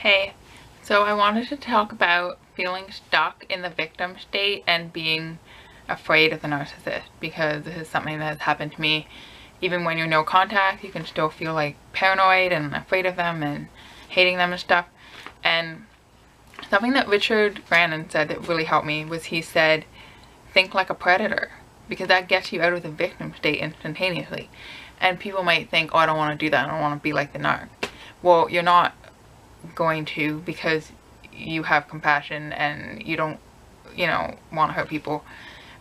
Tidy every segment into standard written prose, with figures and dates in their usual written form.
Hey, so I wanted to talk about feeling stuck in the victim state and being afraid of the narcissist, because this is something that has happened to me. Even when you're no contact, you can still feel like paranoid and afraid of them and hating them and stuff. And something that Richard Brannon said that really helped me was he said, think like a predator, because that gets you out of the victim state instantaneously. And people might think, oh, I don't want to do that, I don't want to be like the narc. Well, you're not going to, because you have compassion and you don't, want to hurt people.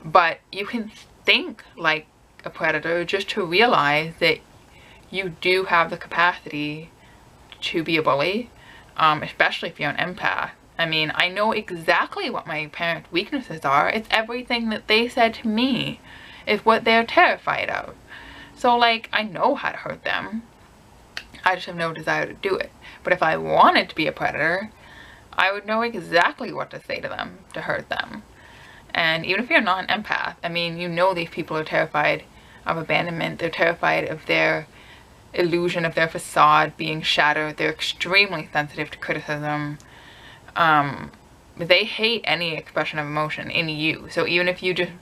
But you can think like a predator just to realize that you do have the capacity to be a bully, especially if you're an empath. I mean, I know exactly what my parents' weaknesses are. It's everything that they said to me is what they're terrified of. So, like, I know how to hurt them. I just have no desire to do it. But if I wanted to be a predator, I would know exactly what to say to them to hurt them. And even if you're not an empath, I mean, you know these people are terrified of abandonment. They're terrified of their illusion, of their facade being shattered. They're extremely sensitive to criticism. They hate any expression of emotion in you. So even if you just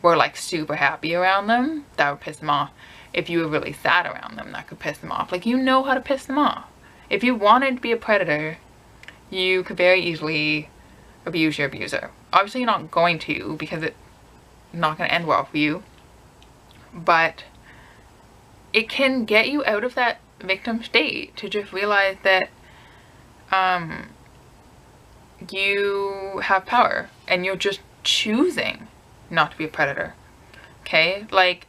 were like super happy around them, that would piss them off. If you were really sad around them, that could piss them off. Like, you know how to piss them off. If you wanted to be a predator, you could very easily abuse your abuser. Obviously, you're not going to, because it's not going to end well for you. But it can get you out of that victim state to just realize that you have power and you're just choosing not to be a predator. Okay? Like,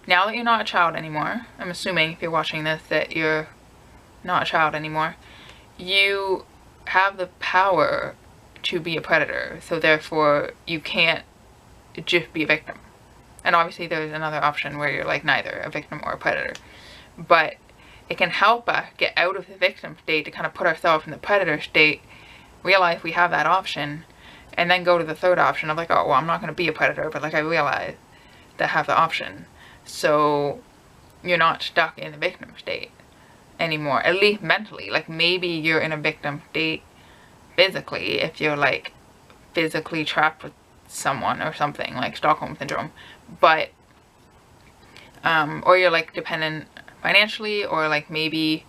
now that you're not a child anymore, I'm assuming if you're watching this that you're not a child anymore, you have the power to be a predator, so therefore you can't just be a victim. And obviously there's another option where you're like neither a victim or a predator, but it can help us get out of the victim state to kind of put ourselves in the predator state, realize we have that option, and then go to the third option of like, oh, well, I'm not going to be a predator, but like I realize that I have the option. So you're not stuck in the victim state anymore, at least mentally. Like, maybe you're in a victim state physically if you're like physically trapped with someone or something like Stockholm syndrome, but or you're like dependent financially, or like maybe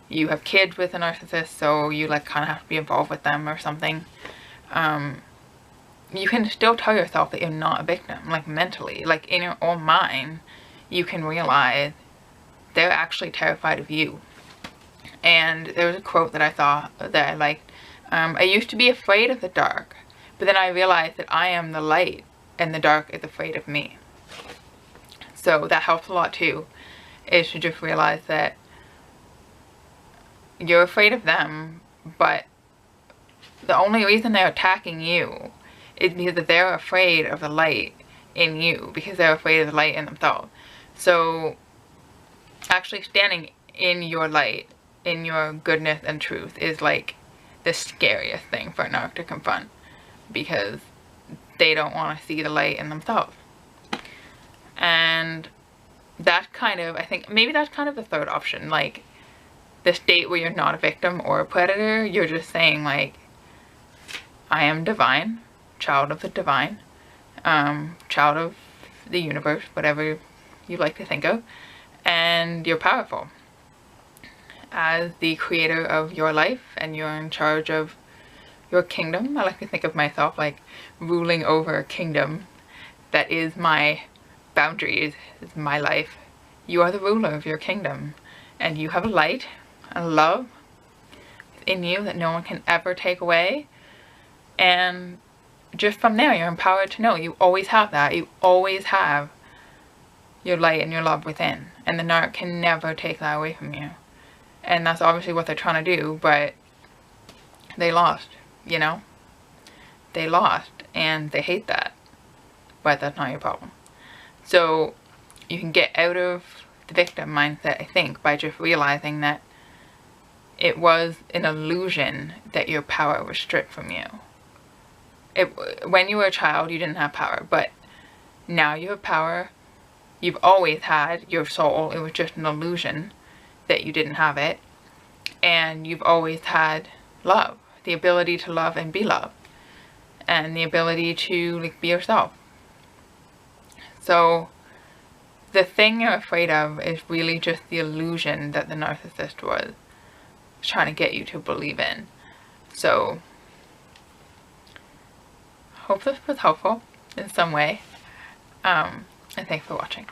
you have kids with a narcissist, so you like kind of have to be involved with them or something. You can still tell yourself that you're not a victim, like mentally, like in your own mind, you can realize they're actually terrified of you. And there was a quote that I thought that I liked. I used to be afraid of the dark, but then I realized that I am the light and the dark is afraid of me. So that helps a lot too, is to just realize that you're afraid of them, but the only reason they're attacking you is because they're afraid of the light in you, because they're afraid of the light in themselves. So actually standing in your light, in your goodness and truth, is like the scariest thing for a narc to confront, because they don't want to see the light in themselves. And that kind of, I think maybe that's kind of the third option, like the state where you're not a victim or a predator. You're just saying like, I am divine, child of the divine, child of the universe, whatever you like to think of, and you're powerful as the creator of your life, and you're in charge of your kingdom. I like to think of myself like ruling over a kingdom that is my boundaries, is my life. You are the ruler of your kingdom, and you have a light, a love in you that no one can ever take away. And just from there, you're empowered to know you always have that. You always have your light and your love within, and the narc can never take that away from you. And that's obviously what they're trying to do, but they lost, they lost, and they hate that, but that's not your problem. So you can get out of the victim mindset, I think, by just realizing that it was an illusion that your power was stripped from you. When you were a child, you didn't have power, but now you have power. You've always had your soul. It was just an illusion that you didn't have it. and you've always had love, the ability to love and be loved, and the ability to like be yourself. So the thing you're afraid of is really just the illusion that the narcissist was trying to get you to believe in. So hope this was helpful in some way, and thanks for watching.